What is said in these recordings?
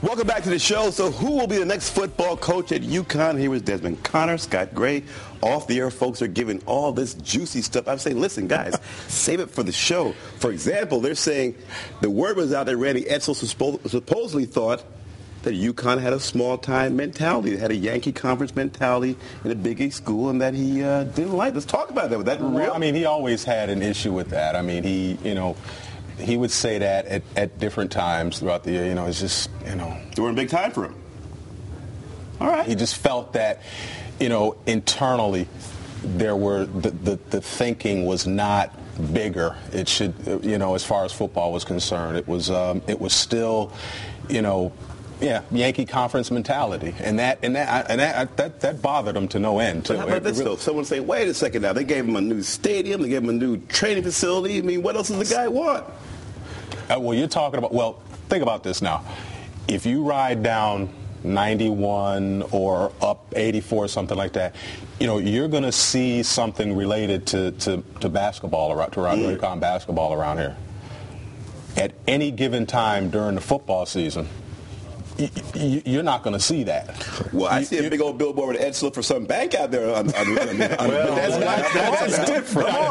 Welcome back to the show. So who will be the next football coach at UConn? Here is Desmond Connor, Scott Gray. Off the air folks are giving all this juicy stuff. I'm saying, listen, guys, save it for the show. For example, they're saying the word was out that Randy Edsel supposedly thought that UConn had a small-time mentality. They had a Yankee Conference mentality in a Big East school, and that he didn't like. Let's talk about that. Was that real? Well, I mean, he always had an issue with that. I mean, he would say that at different times throughout the year. It's just, They were in big time for him. All right. He just felt that, internally there were the thinking was not bigger. It should, as far as football was concerned, it was still, Yankee Conference mentality, and that bothered him to no end. But how about this though? Someone say, "Wait a second now. They gave him a new stadium. They gave him a new training facility. I mean, what else does the guy want?" Well, you're talking about. Well, think about this now. If you ride down 91 or up 84 or something like that, you're going to see something related to basketball around UConn basketball around here. At any given time during the football season, you're not going to see that. Well, I see a big old billboard with Edsel for some bank out there. That's different.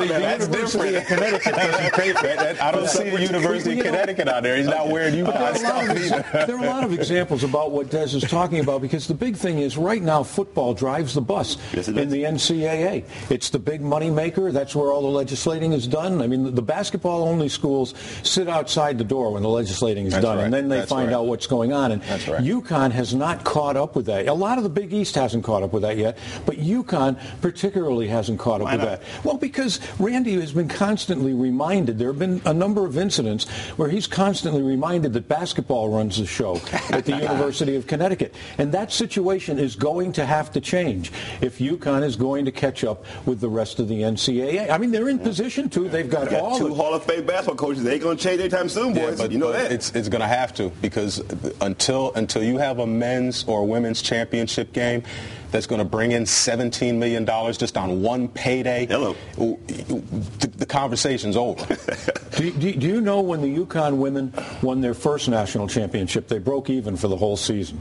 That's different. Connecticut doesn't pay for that. I don't see the University of Connecticut out there. He's not wearing UConn stuff either. There are a lot of examples about what Des is talking about, because the big thing is right now football drives the bus in the NCAA. It's the big money maker. That's where all the legislating is done. I mean, the basketball-only schools sit outside the door when the legislating is done, and then they find out what's going on. And that's right. UConn has not caught up with that. A lot of the Big East hasn't caught up with that yet, but UConn particularly hasn't caught up with that. Well, because Randy has been constantly reminded. There have been a number of incidents where he's constantly reminded that basketball runs the show at the University of Connecticut. And that situation is going to have to change if UConn is going to catch up with the rest of the NCAA. I mean, they're in position to. They've got all two Hall of Fame basketball coaches. They ain't going to change anytime soon, boys. But that. It's going to have to, because until you have a men's or women's championship game that's going to bring in $17 million just on one payday, the conversation's over. Do you know when the UConn women won their first national championship, they broke even for the whole season?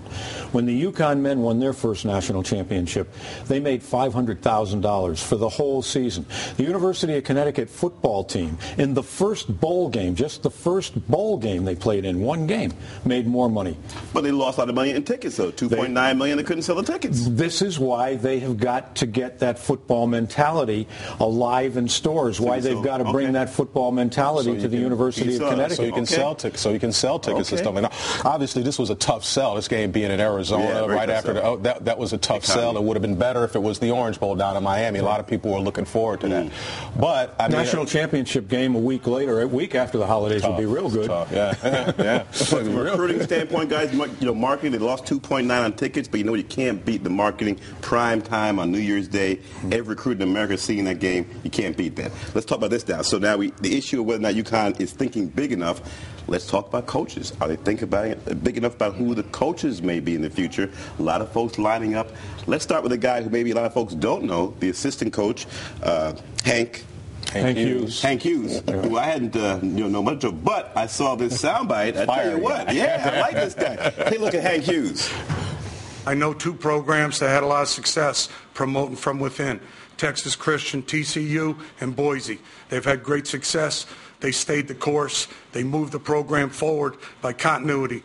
When the UConn men won their first national championship, they made $500,000 for the whole season. The University of Connecticut football team, in the first bowl game, just the first bowl game they played in, one game, made more money. But they lost a lot of money in tickets, though. $2.9 million, they couldn't sell the tickets. This is why they have got to get that football mentality alive in stores, why they've got to bring that football mentality to the University of Connecticut. So you can sell tickets. So you can sell tickets and stuff. And obviously, this was a tough sell. This game being in Arizona right after that was a tough sell. It would have been better if it was the Orange Bowl down in Miami. A lot of people were looking forward to that. But I mean, national championship game a week after the holidays would be real good. Yeah. From a recruiting standpoint, guys, marketing, they lost $2.9 on tickets, but you can't beat the marketing. Prime time on New Year's Day. Every recruit in America seeing that game. You can't beat that. Let's talk about this now. So now the issue of whether or not UConn is thinking big enough. Let's talk about coaches. Are they thinking about it big enough about who the coaches may be in the future? A lot of folks lining up. Let's start with a guy who maybe a lot of folks don't know, the assistant coach, Hank Hughes. Hank Hughes, who I hadn't know much of, but I saw this soundbite. I tell you what, I like this guy. Take a look at Hank Hughes. I know two programs that had a lot of success promoting from within, Texas Christian, TCU, and Boise. They've had great success. They stayed the course. They moved the program forward by continuity.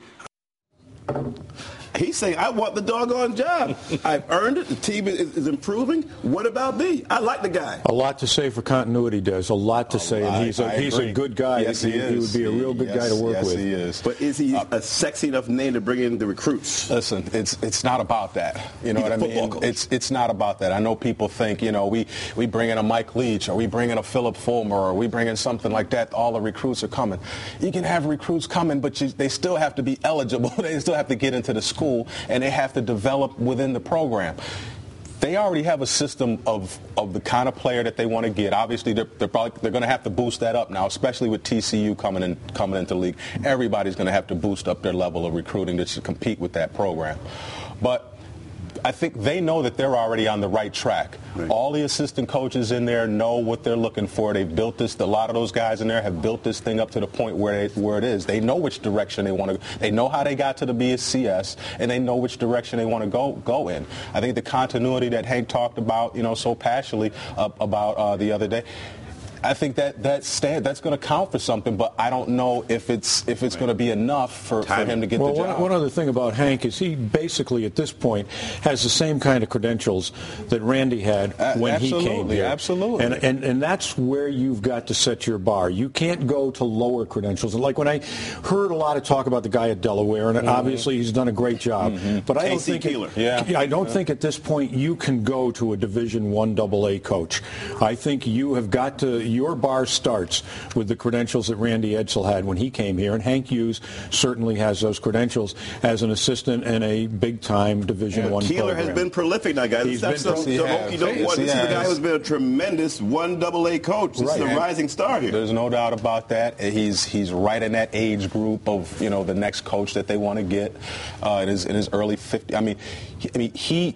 He's saying, I want the doggone job. I've earned it. The team is improving. What about me? I like the guy. A lot to say for continuity, Des. A lot to say. And he's a good guy. Yes, he is. He would be a real good guy to work with. Yes, he is. But is he a sexy enough name to bring in the recruits? Listen, it's not about that. You know what I mean? It's not about that. I know people think, we bring in a Mike Leach, or we bring in a Philip Fulmer, or we bring in something like that, all the recruits are coming. You can have recruits coming, but they still have to be eligible. They still have to get into the school, and they have to develop within the program. They already have a system of the kind of player that they want to get. Obviously, they're going to have to boost that up now, especially with TCU coming into the league. Everybody's going to have to boost up their level of recruiting to compete with that program. But I think they know that they're already on the right track. Right. All the assistant coaches in there know what they're looking for. They've built this. A lot of those guys in there have built this thing up to the point where it is. They know which direction they want to go. They know how they got to the BSCS, and they know which direction they want to go in. I think the continuity that Hank talked about, so passionately about the other day, I think that's going to count for something, but I don't know if it's going to be enough for him to get the job. One other thing about Hank is he basically at this point has the same kind of credentials that Randy had when he came here. Absolutely. And that's where you've got to set your bar. You can't go to lower credentials. And like when I heard a lot of talk about the guy at Delaware, and obviously he's done a great job, but I don't think I don't think at this point you can go to a Division I AA coach. I think you have got to. Your bar starts with the credentials that Randy Edsall had when he came here, and Hank Hughes certainly has those credentials as an assistant in a big-time Division I Keeler program. has been prolific now, guys. He's This is the guy who's been a tremendous AA coach. This is a rising star here. There's no doubt about that. He's right in that age group of the next coach that they want to get in his early 50s. I mean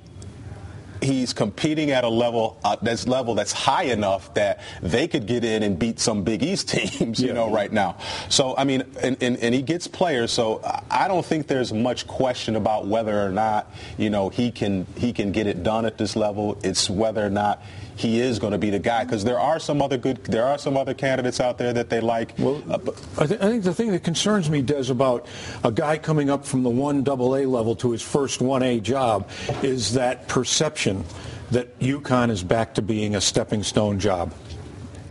he's competing at a level that's high enough that they could get in and beat some Big East teams, right now. So, I mean, and he gets players. So I don't think there's much question about whether or not, he can get it done at this level. It's whether or not he is going to be the guy, because there are some other candidates out there that they like. Well, I think the thing that concerns me, Des, about a guy coming up from the 1AA level to his first 1A job is that perception that UConn is back to being a stepping stone job.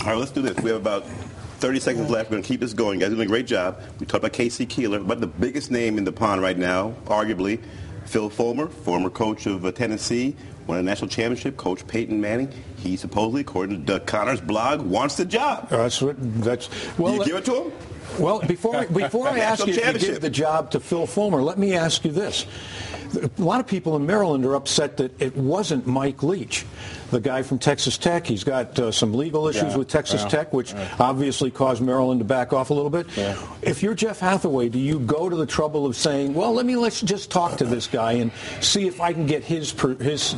All right, let's do this. We have about 30 seconds left. We're going to keep this going. You guys are doing a great job. We talked about K.C. Keeler, but the biggest name in the pond right now, arguably, Phil Fulmer, former coach of Tennessee, won a national championship. Coach Peyton Manning, he supposedly, according to Doug Connor's blog, wants the job. Well, do you give it to him? Well, before I ask you if you give the job to Phil Fulmer, let me ask you this. A lot of people in Maryland are upset that it wasn't Mike Leach, the guy from Texas Tech. He's got some legal issues with Texas Tech, which obviously caused Maryland to back off a little bit. Yeah. If you're Jeff Hathaway, do you go to the trouble of saying, well, let's just talk to this guy and see if I can get his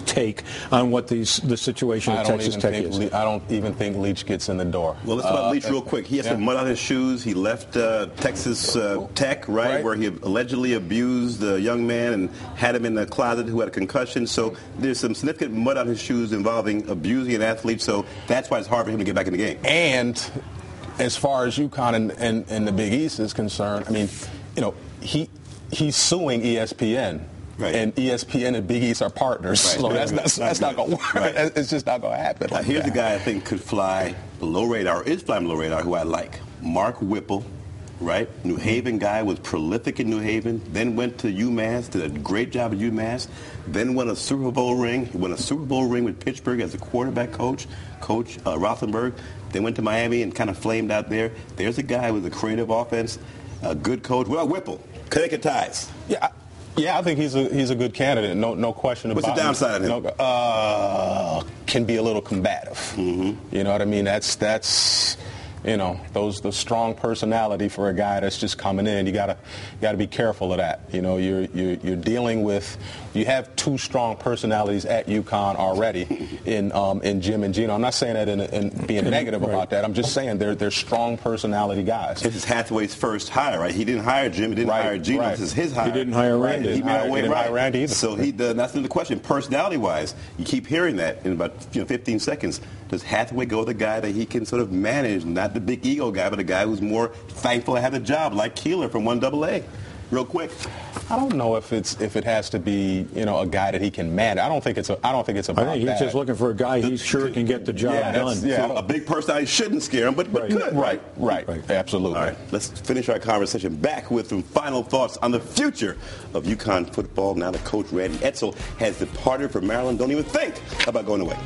take on what the situation at Texas Tech is? I don't even think Leach gets in the door. Well, let's talk about Leach real quick. He has some mud on his shoes. He left Texas Tech, right, where he allegedly abused a young man and had him in the closet who had a concussion. So there's some significant mud on his shoes involving abusing an athlete. So that's why it's hard for him to get back in the game. And as far as UConn and the Big East is concerned, I mean, he's suing ESPN. Right. And ESPN and Big East are partners. Right. So that's not going to work. Right. It's just not going to happen. Here's a guy I think could fly below radar, or is flying below radar, who I like. Mark Whipple. Right? New Haven guy, was prolific in New Haven, then went to UMass, did a great job at UMass, then won a Super Bowl ring. He won a Super Bowl ring with Pittsburgh as a quarterback coach, Rothenberg. Then went to Miami and kind of flamed out there. There's a guy with a creative offense, a good coach. Well, Whipple, Connecticut ties. Yeah, I think he's a good candidate. No question about it. What's the downside of him? Can be a little combative. Mm-hmm. You know what I mean? That's the strong personality for a guy that's just coming in. You gotta be careful of that. You're dealing with. You have two strong personalities at UConn already in Jim and Gino. I'm not saying that in being negative about that. I'm just saying they're strong personality guys. This is Hathaway's first hire, right? He didn't hire Jim. He didn't hire Gino. This is his hire. He didn't hire Randy. He didn't hire Randy either. So that's the question. Personality-wise, you keep hearing that in about 15 seconds. Does Hathaway go the guy that he can sort of manage, not the big ego guy, but a guy who's more thankful to have a job, like Keeler from 1AA? Real quick. I don't know if it has to be a guy that he can manage. I don't think it's about that. I think he's just looking for a guy he's sure can get the job done. So a big personality shouldn't scare him, but could. Right. Absolutely. All right. Let's finish our conversation back with some final thoughts on the future of UConn football now that Coach Randy Edsall has departed for Maryland. Don't even think about going away.